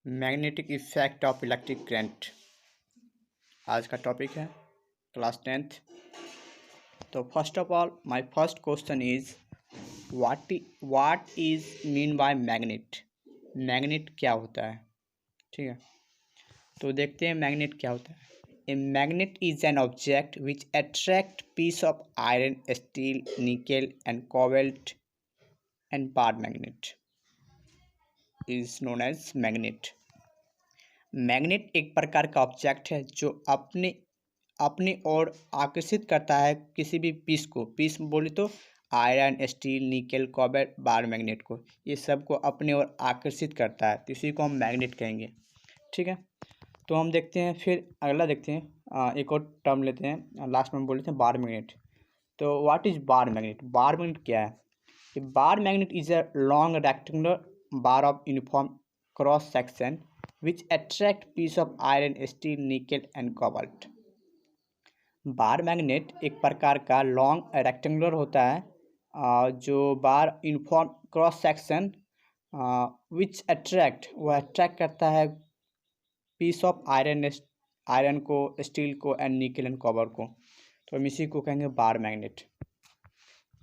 Magnetic effect of electric current आज का topic है क्लास 10th। तो first of all my first question is what is mean bye magnet. Magnet क्या होता है? ठीक है, तो देखते हैं मैग्नेट क्या होता है। A magnet is an object which attract piece of iron, steel, nickel and cobalt and bar magnet is known as magnet. Magnet एक प्रकार का ऑब्जेक्ट है जो अपनी ओर आकर्षित करता है किसी भी पीस को। पीस बोले तो iron, steel, nickel, copper, bar magnet को, ये सब को अपने ओर आकर्षित करता है, तो इसी को हम मैग्नेट कहेंगे। ठीक है, तो हम देखते हैं, फिर अगला देखते हैं। एक और टर्म लेते हैं, लास्ट में हम बोले थे बार मैग्नेट। तो what is bar magnet? Bar magnet क्या है? Bar magnet is a long rectangular bar of uniform cross section which attract piece of iron, steel, nickel and cobalt। Bar magnet एक प्रकार का लॉन्ग रेक्टेंगुलर होता है जो bar uniform cross section which attract, वह attract करता है piece of iron को, स्टील को एंड निकल एंड कॉपर को, तो हम इसी को कहेंगे बार मैग्नेट।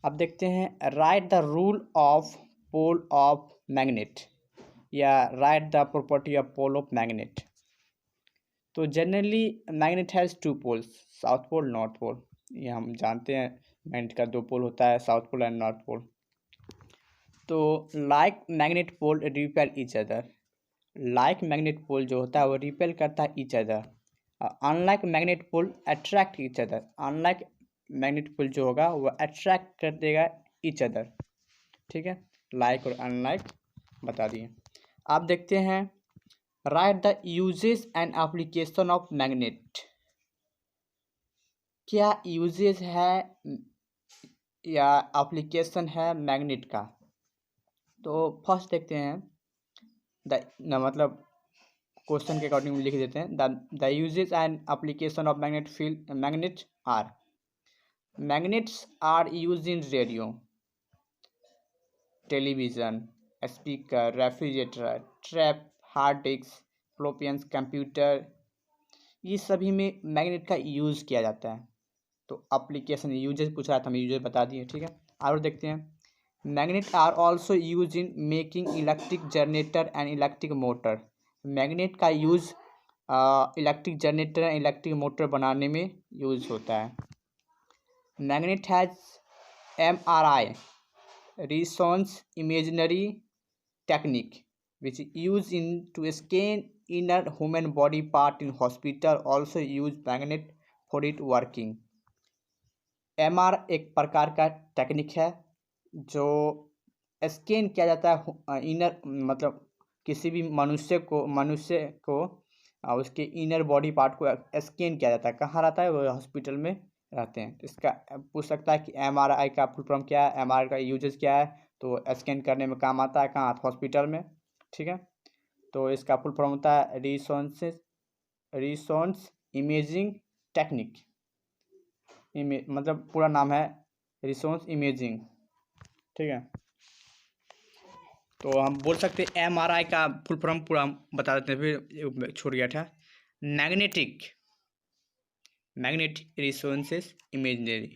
अब देखते हैं right the rule of pole of magnet या right the property of pole of magnet. तो generally magnet has two poles, south pole, north pole. ये हम जानते हैं मैग्नेट का दो पोल होता है, south pole and north pole. तो like magnet pole repel each other, like magnet pole जो होता है वो रिपेल करता है each other. Unlike magnet pole attract each other, unlike magnet pole जो होगा वो अट्रैक्ट कर देगा ईच अदर। ठीक है, लाइक और अनलाइक बता दिए। आप देखते हैं right the uses and application of magnet. क्या यूजेस है या एप्लीकेशन है मैग्नेट का? तो फर्स्ट देखते हैं मतलब क्वेश्चन के अकॉर्डिंग लिख देते हैं the uses and application of magnet field. Magnets are use in radio, television, speaker, refrigerator, trap, hard disk, floppies, computer, ये सभी में मैग्नेट का यूज़ किया जाता है। तो एप्लीकेशन यूजेस पूछ रहा था, हमें यूजेस बता दिए। ठीक है, और देखते हैं magnet are also use in making electric generator and electric motor. Magnet का use electric generator and electric motor बनाने में यूज़ होता है। Magnet has MRI, resonance imagery technique, which is used in to scan inner human body part in hospital, also use magnet for it working। MR एक प्रकार का technique है जो scan किया जाता है इनर, मतलब किसी भी मनुष्य को उसके इनर बॉडी पार्ट को स्कैन किया जाता है। कहाँ रहता है वो? हॉस्पिटल में रहते हैं। इसका पूछ सकता है कि MRI का फुल फॉर्म क्या है, MRI का यूजेस क्या है, तो स्कैन करने में काम आता है कहाँ? हॉस्पिटल में। ठीक है, तो इसका फुल फॉर्म होता है रिसोनेंस इमेजिंग टेक्निक। मतलब पूरा नाम है रिसोनेंस इमेजिंग। ठीक है, तो हम बोल सकते हैं MRI का फुल फॉर्म पूरा बता देते हैं, फिर छूट गया था। Magnetic resonance imaging.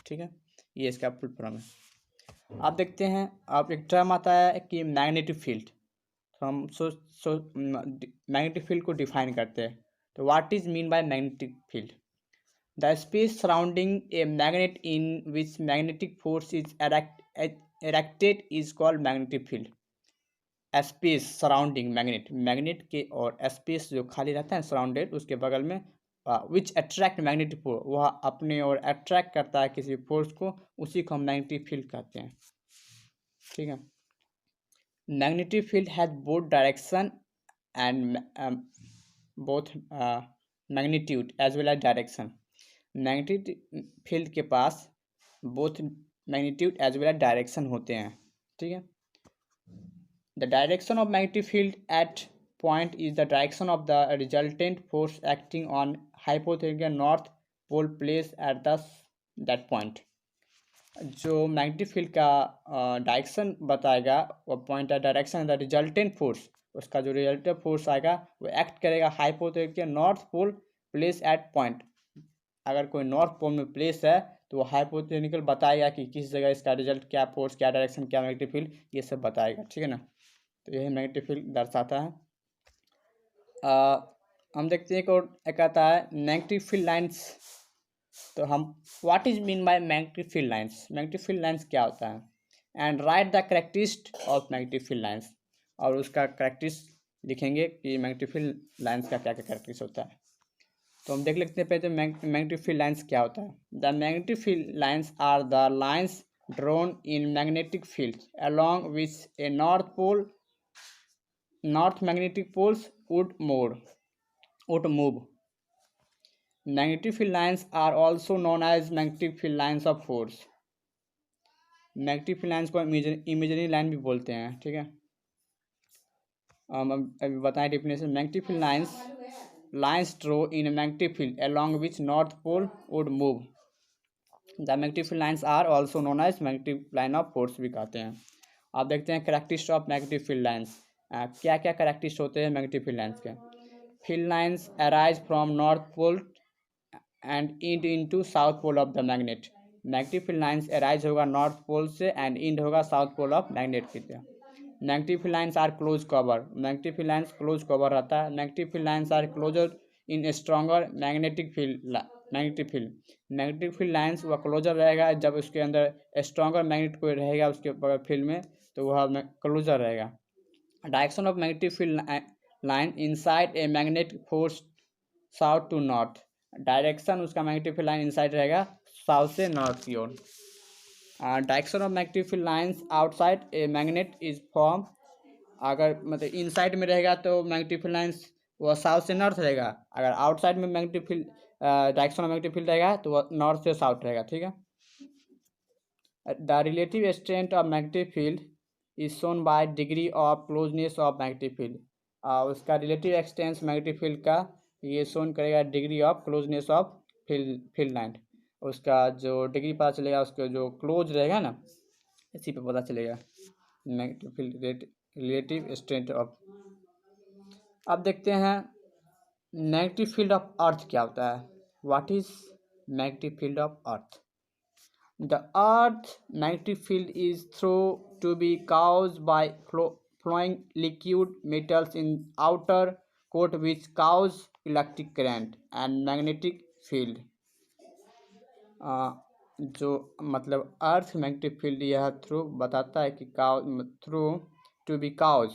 ठीक है, ये इसका फुल फॉर्म है। आप देखते हैं, आप एक टर्म आता है कि मैग्नेटिक फील्ड, तो हम मैग्नेटिक फील्ड को डिफाइन करते हैं। तो what is mean by magnetic field? The space surrounding a magnet in which magnetic force is erected is called magnetic field। Space surrounding magnet के और स्पेस जो खाली रहता है सराउंडेड, उसके बगल में विच अट्रैक्ट मैग्नेटिक फोर्स, वह अपने और अट्रैक्ट करता है किसी फोर्स को, उसी को हम मैग्नेटिक फील्ड कहते हैं। ठीक है, magnetic field has both direction and both magnitude as well as direction. Magnetic field के पास both magnitude as well as direction होते हैं। ठीक है, the direction of magnetic field at point is the direction of the resultant force acting on hypothetical north pole place at that point. जो magnetic field का direction बताएगा, वो point direction the resultant force, उसका जो resultant force आएगा वो act करेगा hypothetical north pole place at point. अगर कोई नॉर्थ पोल में प्लेस है तो वो हाइपोथेटिकल बताएगा कि किस जगह इसका रिजल्ट क्या, फोर्स क्या, डायरेक्शन क्या, मैग्नेटिक फील्ड, ये सब बताएगा। ठीक है ना। तो यही मैग्नेटिक फील्ड दर्शाता है। हम देखते हैं एक आता है मैग्नेटिक फील्ड लाइंस। तो हम what is mean by magnetic field lines, magnetic field lines क्या होता है, and right the characteristic of magnetic field lines, और उसका कैरेक्टरिस्टिक लिखेंगे कि मैग्नेटिक फील्ड लाइंस का क्या क्या कैरेक्टरिस्टिक होता है। तो हम देख लेते हैं पहले मैग्नेटिक फील्ड लाइंस क्या होता है। The magnetic field lines are the lines drawn in magnetic field along which a north magnetic poles would move. Magnetic field lines are also known as magnetic field lines of force. Magnetic field lines को imaginary line भी बोलते हैं। ठीक है। अभी बताएं definition. Magnetic field lines draw in magnetic field along which north pole would move. The magnetic field lines are also known as magnetic line of force भी कहते हैं। आप देखते हैं characteristic of magnetic field lines, क्या क्या characteristic होते हैं मैग्नेटिक फील्ड लाइंस के। Field lines arise from north pole and end into south pole of the magnet. Magnetic field lines arise होगा नॉर्थ पोल से एंड इंड होगा south pole of magnet की तरफ। Magnetic field lines are close cover, magnetic field lines close cover रहता है। Magnetic field lines are closer in stronger magnetic field lines वह closer रहेगा जब उसके अंदर स्ट्रॉन्गर मैग्नेट कोई रहेगा उसके फील्ड में, तो वह क्लोजर रहेगा। Direction of magnetic field line inside a magnet force south to north, direction उसका मैग्नेटिक फील्ड लाइन इनसाइड रहेगा साउथ से नॉर्थ की ओर। Direction of magnetic field lines outside a magnet is form, अगर मतलब इनसाइड में रहेगा तो मैग्नेटिक फील्ड लाइंस वह साउथ से नॉर्थ रहेगा, अगर आउटसाइड में magnetic field direction of magnetic field रहेगा तो वह नॉर्थ से साउथ रहेगा। ठीक है। The relative strength of magnetic field is shown by degree of closeness of magnetic field, उसका रिलेटिव एक्सटेंस मैग्नेटिक फील्ड का ये शोन करेगा degree of closeness of field line, उसका जो डिग्री पता चलेगा उसका जो क्लोज रहेगा ना, इसी पे पता चलेगा magnetic field relative strength of. अब देखते हैं मैग्नेटिक फील्ड ऑफ अर्थ क्या होता है। What is magnetic field of earth? The earth magnetic field is thought to be caused by flowing liquid metals in outer coat which cause electric current and magnetic field. जो मतलब earth magnetic field यह through बताता है कि through to be cause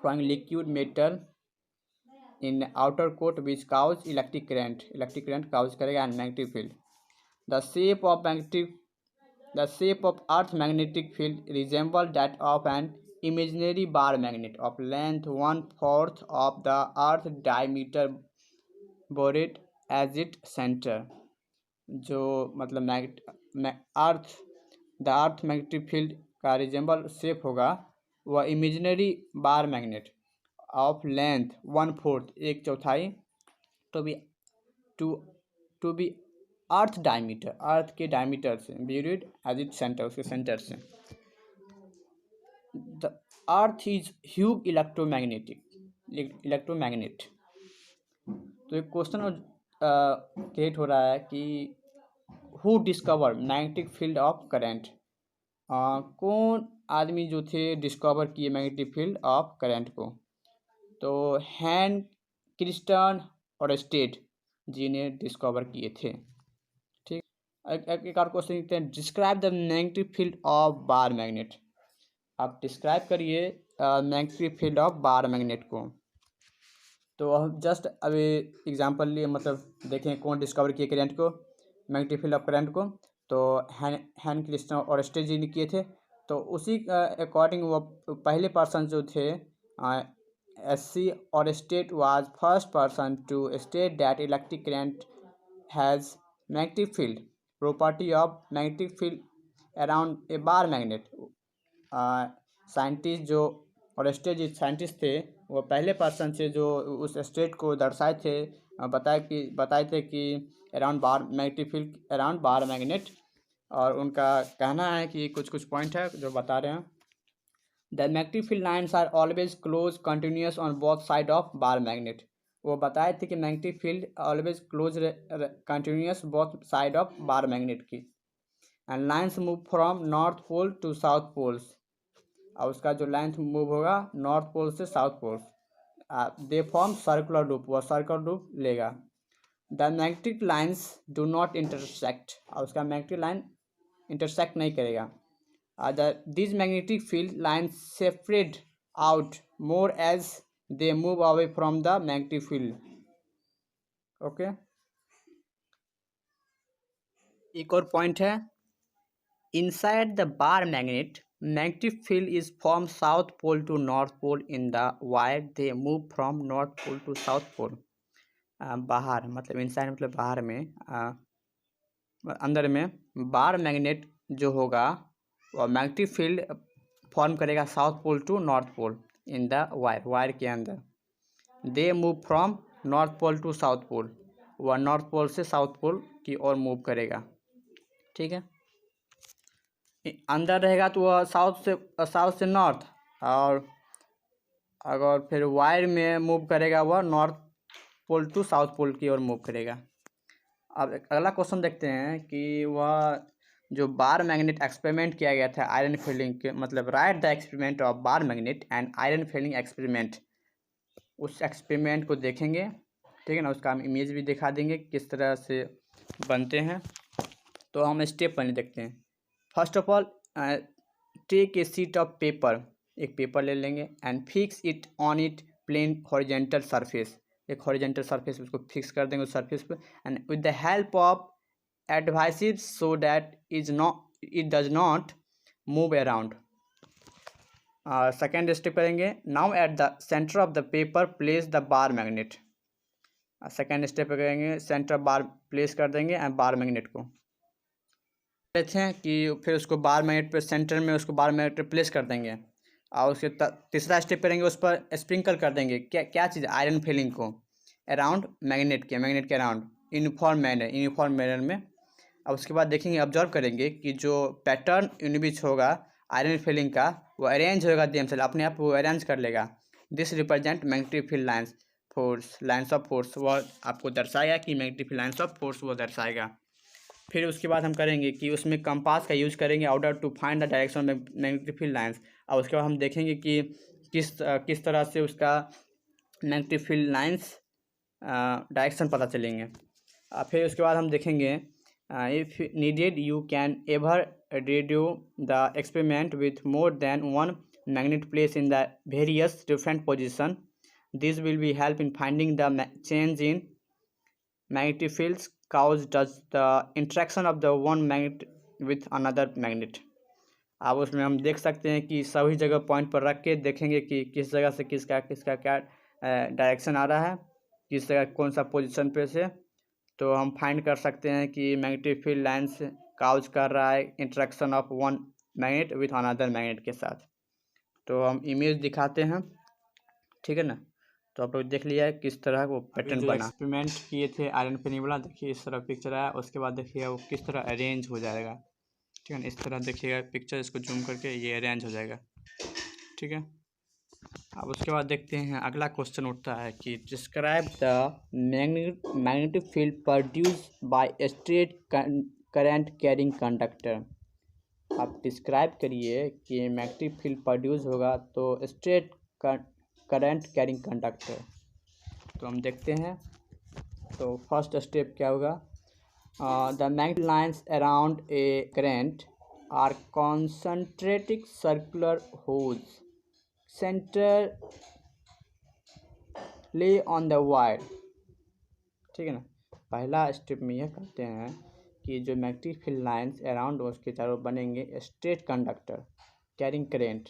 from liquid metal in outer coat which cause electric current cause करेगा and magnetic field. The shape of earth magnetic field resemble that of an imaginary bar magnet of length 1/4 of the earth diameter bored as its center. जो मतलब the earth magnetic field का resemble shape होगा वह imaginary bar magnet of length 1/4 1/4 to be earth diameter, earth के diameter से buried as it center, उसके center से। The earth is huge electromagnet. तो एक क्वेश्चन क्रिएट हो रहा है कि who discover magnetic field of current, कौन आदमी जो थे डिस्कवर किए मैग्नेटिक फील्ड ऑफ करेंट को? तो हैन क्रिस्टन और स्टेट जी ने डिस्कवर किए थे। ठीक। एक और क्वेश्चन लिखते हैं, describe the magnetic field of bar magnet. आप डिस्क्राइब करिए magnetic field of bar magnet को। तो हम जस्ट अभी एग्जांपल लिए मतलब देखें कौन डिस्कवर किए करंट को, मैग्नेटिक फील्ड ऑफ करंट को। तो हैन क्रिस्टन और स्टेट जी ने किए थे। तो उसी अकॉर्डिंग वो पहले पर्सन जो थे SC Oersted was first person to state that electric current has magnetic field property of magnetic field around a bar magnet. Scientist जो और स्टेट जो साइंटिस्ट थे वो पहले पर्सन से जो उस स्टेट को दर्शाए थे, बताए थे कि around bar magnetic field around bar magnet और उनका कहना है कि कुछ कुछ पॉइंट है जो बता रहे हैं। The magnetic field lines are always close continuous on both side of bar magnet. वो बताए थे कि magnetic field always close continuous both side of bar magnet की। And lines move from north pole to south poles, और उसका जो line move होगा north pole से south pole, they form circular loop, वह सर्कुलर लूप लेगा। The magnetic lines do not intersect, और उसका मैग्नेटिक लाइन इंटरसेक्ट नहीं करेगा। These magnetic field lines separate out more as they move away from the magnetic field. Okay. एक और point है, inside the bar magnet magnetic field is from south pole to north pole in the wire they move from north pole to south pole. बाहर मतलब inside मतलब बाहर में, अंदर में बार मैग्नेट जो होगा और मैग्नेटिक फील्ड फॉर्म करेगा south pole to north pole in the wire के अंदर। They move from north pole to south pole, वह नॉर्थ पोल से साउथ पोल की ओर मूव करेगा। ठीक है, अंदर रहेगा तो वह साउथ से नॉर्थ, और अगर फिर वायर में मूव करेगा वह north pole to south pole की ओर मूव करेगा। अब अगला क्वेश्चन देखते हैं कि वह जो बार मैग्नेट एक्सपेरिमेंट किया गया था आयरन फील्डिंग के, मतलब right the experiment of bar magnet and iron fielding experiment, उस एक्सपेरिमेंट को देखेंगे। ठीक है ना, उसका हम इमेज भी दिखा देंगे किस तरह से बनते हैं। तो हम स्टेप 1 देखते हैं। First of all take a sheet of paper, एक पेपर ले लेंगे and fix it on it plane horizontal surface, एक हॉरिजेंटल सरफेस उसको फिक्स कर देंगे उस सरफेस पर, and with the help of adhesives so that it does not move around. Second step करेंगे, now at the center of the paper place the bar magnet. Second step करेंगे, center bar place कर देंगे and bar magnet को देखते हैं कि फिर उसको बार मैग्नेट पे सेंटर में उसको बार मैग्नेट पे प्लेस कर देंगे, और उसके तीसरा स्टेप करेंगे, उस पर स्प्रिंकल कर देंगे क्या चीज़, आयरन फिलिंग को अराउंड मैग्नेट के अराउंड यूनिफॉर्म मैनर में। अब उसके बाद देखेंगे, ऑब्जर्व करेंगे कि जो पैटर्न यूनिबिच होगा आयरन फिलिंग का वो अरेंज होगा देमसेल्फ, अपने आप वो अरेंज कर लेगा। This represent magnetic field lines of force, वो आपको दर्शाएगा कि magnetic field lines of force वो दर्शाएगा। फिर उसके बाद हम करेंगे कि उसमें कंपास का यूज़ करेंगे order to find the direction of magnetic field lines, और उसके बाद हम देखेंगे कि किस तरह से उसका मैग्नेटिक फील्ड लाइन्स डायरेक्शन पता चलेंगे। फिर उसके बाद हम देखेंगे if needed you can ever redo the experiment with more than one magnet placed in the various different position. This will be help in finding the change in magnetic fields caused does the interaction of the one magnet with another magnet. अब उसमें हम देख सकते हैं कि सभी जगह point पर रख के देखेंगे कि किस जगह से किसका क्या डायरेक्शन आ रहा है, किस जगह कौन सा पोजीशन पे से, तो हम फाइंड कर सकते हैं कि मैग्नेटिक फील्ड लाइन्स काउज कर रहा है interaction of one magnet with another magnet के साथ। तो हम इमेज दिखाते हैं, ठीक है ना। तो आप लोग देख लिया है किस तरह वो पैटर्न बना। एक्सपेरिमेंट किए थे आयरन फिलिंग वाला, देखिए इस तरह पिक्चर आया, उसके बाद देखिएगा वो किस तरह अरेंज हो जाएगा। ठीक है ना, इस तरह देखिएगा पिक्चर, इसको जूम करके ये अरेंज हो जाएगा। ठीक है, अब उसके बाद देखते हैं अगला क्वेश्चन उठता है कि describe the magnetic field produce by straight current carrying conductor. आप डिस्क्राइब करिए कि मैग्नेटिक फील्ड प्रोड्यूस होगा तो स्ट्रेट करंट कैरिंग कंडक्टर। तो हम देखते हैं, तो फर्स्ट स्टेप क्या होगा, the magnetic lines around a current are concentric circular whose centre lie on the wire. ठीक है ना, पहला स्टेप में यह करते हैं कि जो मैग्नेटिक फील्ड लाइन्स अराउंड उसके चारों बनेंगे straight conductor carrying current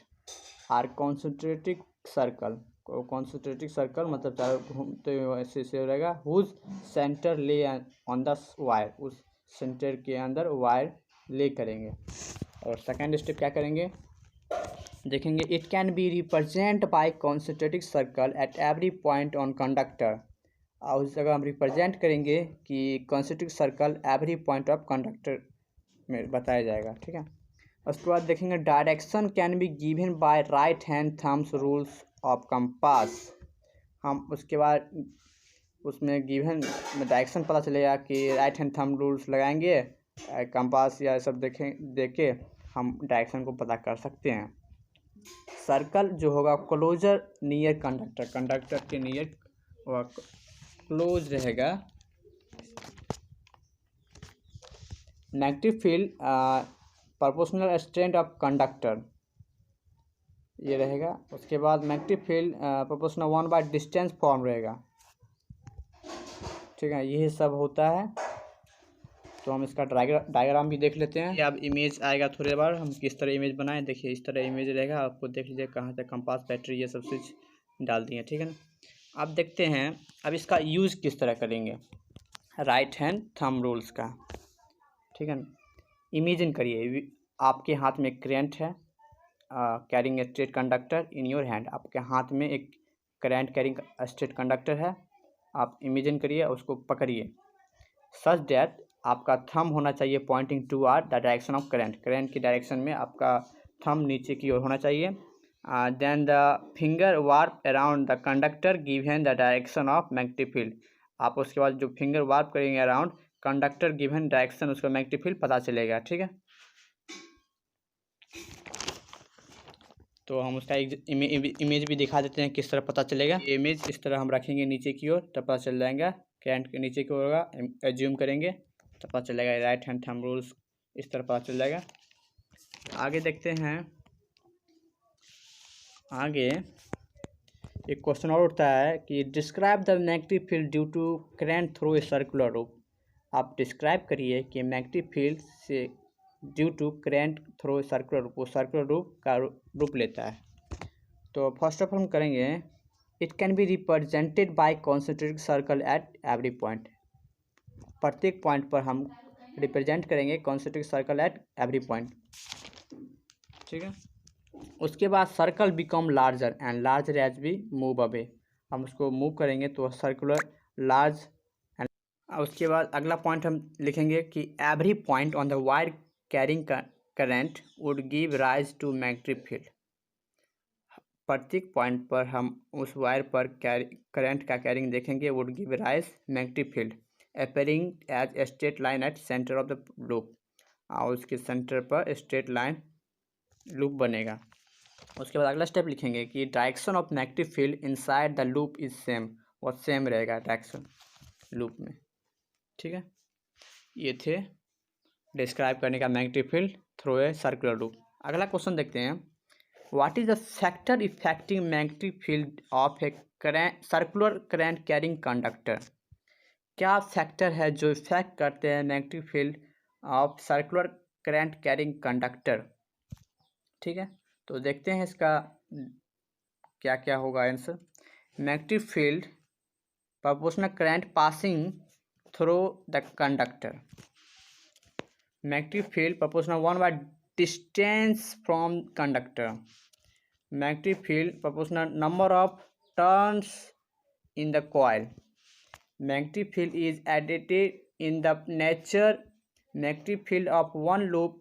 are concentric circle मतलब चारों घूमते हुए ऐसे रहेगा, whose centre lie on the wire, उस सेंटर के अंदर वायर ले करेंगे। और सेकेंड स्टेप क्या करेंगे देखेंगे, it can be represent by concentric circle at every point on conductor. और उस जगह हम रिप्रेजेंट करेंगे कि concentric circle every point of conductor में बताया जाएगा, ठीक है। उसके बाद देखेंगे direction can be given by right hand thumbs rules of compass. हम उसके बाद उसमें गिवन डायरेक्शन पता चलेगा कि राइट हैंड थंब रूल्स लगाएंगे, कंपास या सब देखे हम डायरेक्शन को पता कर सकते हैं। सर्कल जो होगा क्लोजर नियर कंडक्टर, कंडक्टर के नियर क्लोज रहेगा। Negative field proportional strength of conductor ये रहेगा। उसके बाद नेगेटिव फील्ड प्रोपोर्शनल 1/डिस्टेंस डिस्टेंस फॉर्म रहेगा, ठीक है। यही सब होता है। तो हम इसका डायग्राम भी देख लेते हैं। अब इमेज आएगा थोड़ी बार, हम किस तरह इमेज बनाएं। देखिए इस तरह इमेज रहेगा, आपको देख लीजिए कहाँ तक कंपास बैटरी ये सब स्विच डाल दिए, ठीक है ना। अब देखते हैं अब इसका यूज़ किस तरह करेंगे राइट हैंड थंब रूल्स का, ठीक है ना। इमेजिन करिए आपके हाथ में एक करेंट है carrying a straight conductor in your hand. आपके हाथ में एक करेंट कैरिंग स्ट्रेट कंडक्टर है, आप इमेजिन करिए उसको पकड़िए सच दैट आपका थंब होना चाहिए pointing toward the direction of current, current की डायरेक्शन में आपका थंब नीचे की ओर होना चाहिए। Then the finger wrap around the conductor given the direction of magnetic field. आप उसके बाद जो फिंगर वार्प करेंगे अराउंड कंडक्टर गिवन डायरेक्शन, उसका मैग्नेटिक फील्ड पता चलेगा, ठीक है। तो हम उसका इमेज भी दिखा देते हैं किस तरह पता चलेगा। इमेज इस तरह हम रखेंगे नीचे की ओर तब पता चल जाएगा, करंट के नीचे की ओर होगा, एज्यूम करेंगे तब पता चलेगा राइट हैंड थंब रूल्स इस तरह पता चल जाएगा। आगे देखते हैं। आगे एक क्वेश्चन और उठता है कि describe the magnetic field due to current through a circular loop. आप डिस्क्राइब करिए कि मैग्नेटिक फील्ड से due to current through circular loop, वो सर्कुलर लूप का रूप लेता है। तो फर्स्ट ऑफ ऑल हम करेंगे it can be represented by concentric circle at every point. प्रत्येक पॉइंट पर हम रिप्रेजेंट करेंगे concentric circle at every point, ठीक है। उसके बाद circle become larger and larger as we move away. हम उसको मूव करेंगे तो सर्कुलर लार्ज एंड। उसके बाद अगला पॉइंट हम लिखेंगे कि every point on the wire carrying current would give rise to magnetic field. प्रत्येक पॉइंट पर हम उस वायर पर करंट का कैरिंग देखेंगे would give rise magnetic field appearing as a straight line at center of the loop। और उसके centre पर स्ट्रेट लाइन लूप बनेगा। उसके बाद अगला स्टेप लिखेंगे कि direction of magnetic field inside the loop is same, और सेम रहेगा डायरेक्शन लूप में, ठीक है। ये थे डिस्क्राइब करने का magnetic field through a circular loop. अगला क्वेश्चन देखते हैं what is the factor affecting magnetic field of a circular current carrying conductor. क्या फैक्टर है जो इफेक्ट करते हैं magnetic field of circular current carrying conductor, ठीक है। तो देखते हैं इसका क्या क्या होगा answer. Magnetic field proportional current passing through the conductor. Magnetic field proportional 1/डिस्टेंस distance from conductor. Magnetic field proportional number of turns in the coil। Magnetic field is additive in the nature। Magnetic field of one loop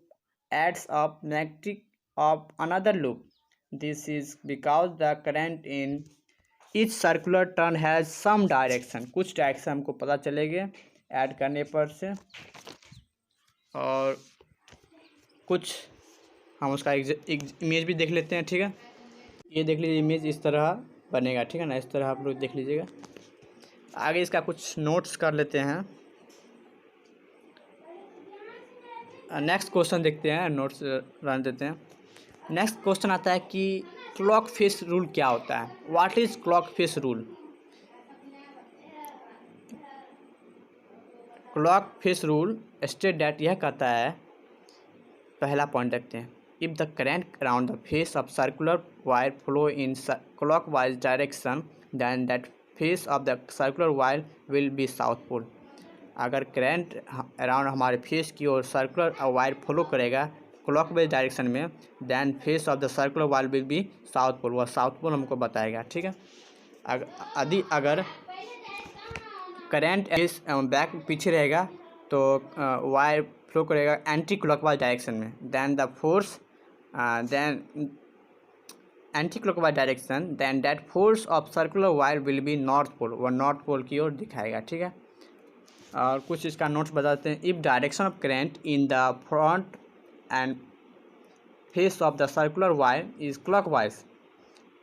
adds up magnetic of another loop। This is because the current in each circular turn has some direction। कुछ direction हमको पता चलेंगे add करने पर से, और कुछ हम उसका एक इमेज भी देख लेते हैं, ठीक है। ये देख लीजिए इमेज इस तरह बनेगा, ठीक है ना। इस तरह आप लोग देख लीजिएगा। आगे इसका कुछ नोट्स कर लेते हैं। नेक्स्ट क्वेश्चन देखते हैं, नोट्स रन देते हैं। नेक्स्ट क्वेश्चन आता है कि क्लॉक फेस रूल क्या होता है। What is clock face rule. Clock face rule state that यह कहता है, पहला पॉइंट देखते हैं, if the current around the face of circular wire flow in clockwise direction then that face of the circular wire will be south pole. अगर current around हमारे face की ओर सर्कुलर वायर फ्लो करेगा clockwise direction में, then face of the circular wire will be south pole, वह south pole हमको बताएगा, ठीक है। अगर करंट बैक पीछे रहेगा तो वायर फ्लो करेगा एंटी क्लॉकवाइज डायरेक्शन में, then the force then anti clockwise direction, then that force of circular wire will be north pole, वह नॉर्थ पोल की ओर दिखाएगा। ठीक है, और कुछ इसका नोट्स बताते हैं। If direction of current in the front end face of the circular wire is clockwise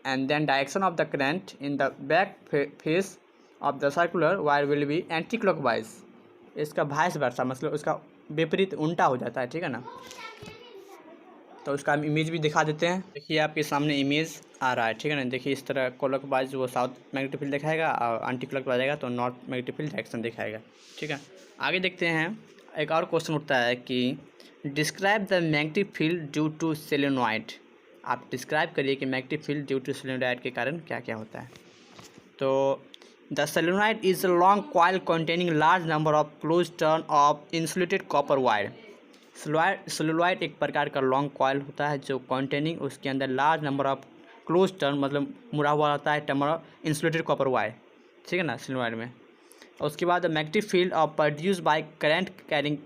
and then direction of the current in the back face of the circular wire will be anti-clockwise। इसका vice versa मतलब उसका विपरीत उल्टा हो जाता है। ठीक है ना, तो उसका हम इमेज भी दिखा देते हैं। देखिए आपके सामने इमेज आ रहा है। ठीक है ना, देखिए इस तरह क्लॉकवाइज वो साउथ मैग्नेटिक फील्ड दिखाएगा और एंटी क्लॉकवाइज आएगा तो नॉर्थ मैग्नेटिक फील्ड डायरेक्शन दिखाएगा। ठीक है, आगे देखते हैं। एक और क्वेश्चन उठता है कि describe the magnetic field due to solenoid. आप डिस्क्राइब करिए कि magnetic field due to solenoid के कारण क्या क्या होता है। तो the solenoid is a long coil containing large number of close turn of insulated copper wire. Solenoid एक प्रकार का लॉन्ग कॉइल होता है जो कंटेनिंग उसके अंदर large number of close turn मतलब मुड़ा हुआ रहता है term of insulated copper wire. ठीक है ना, सोलेनॉइड में। और उसके बाद the magnetic field of produce by current carrying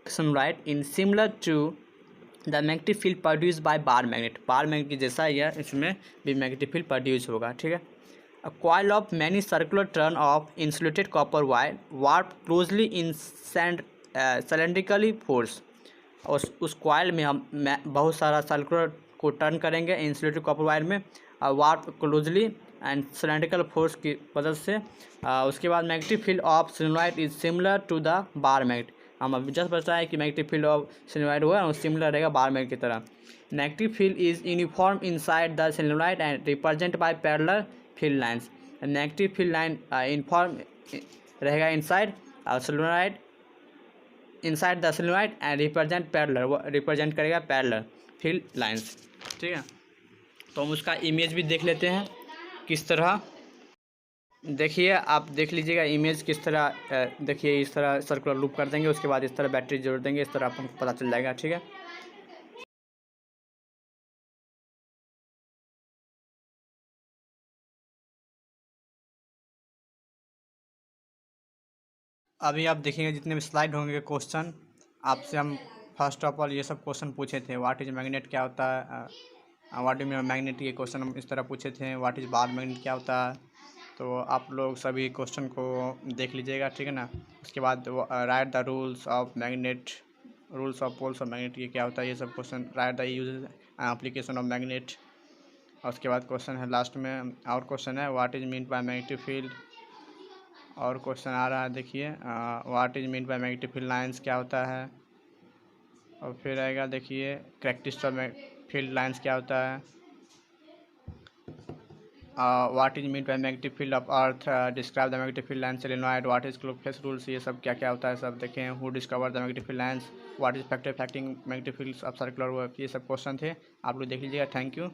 solenoid in similar to the magnetic field produce by bar magnet की जैसा यह इसमें भी मैग्नेटिक फील्ड प्रोड्यूस होगा। ठीक है, a coil of many circular turn of insulated copper wire warp closely in cylindrically force. और उस कॉइल में हम बहुत सारा सर्कुलर को टर्न करेंगे इंसुलेटेड कॉपर वायर में और wrap closely and cylindrical force की मदद से। उसके बाद magnetic field of solenoid is similar to the bar magnet. हम अभी जस्ट बता है कि मैग्नेटिक फील्ड ऑफ सोलेनॉइड हुआ और सिमिलर रहेगा बार मैग्नेट की तरह। Magnetic field is uniform inside the solenoid and represent by parallel field lines. Magnetic field line uniform रहेगा inside solenoid inside the solenoid and represent parallel, वो represent करेगा parallel field lines. ठीक है, तो हम उसका इमेज भी देख लेते हैं किस तरह। देखिए आप देख लीजिएगा इमेज किस तरह। देखिए इस तरह सर्कुलर लूप कर देंगे, उसके बाद इस तरह बैटरी जोड़ देंगे, इस तरह आपको पता चल जाएगा। ठीक है, अभी आप देखेंगे जितने भी स्लाइड होंगे क्वेश्चन आपसे हम फर्स्ट ऑफ ऑल ये सब क्वेश्चन पूछे थे। व्हाट इज मैग्नेट क्या होता है, व्हाट इज मैग्नेट, ये क्वेश्चन हम इस तरह पूछे थे। व्हाट इज बार मैग्नेट क्या होता है, तो आप लोग सभी क्वेश्चन को देख लीजिएगा। ठीक है ना, उसके बाद write the rules of magnet, rules of poles of magnet ये क्या होता है, ये सब question. Write the use application of magnet. और उसके बाद क्वेश्चन है लास्ट में और क्वेश्चन है what is mean by magnetic field. और क्वेश्चन आ रहा है देखिए what is mean by magnetic field lines क्या होता है। और फिर आएगा देखिए कैरेक्टरिस्टिक्स ऑफ फील्ड लाइंस क्या होता है। What is mean by magnetic field of earth, describe the magnetic field line solenoid, what is clockface rules, ये सब क्या क्या होता है सब देखें। Who discover the magnetic field lines, what is factor affecting magnetic fields of circular work, ये सब क्वेश्चन थे। आप लोग देख लीजिएगा। Thank you.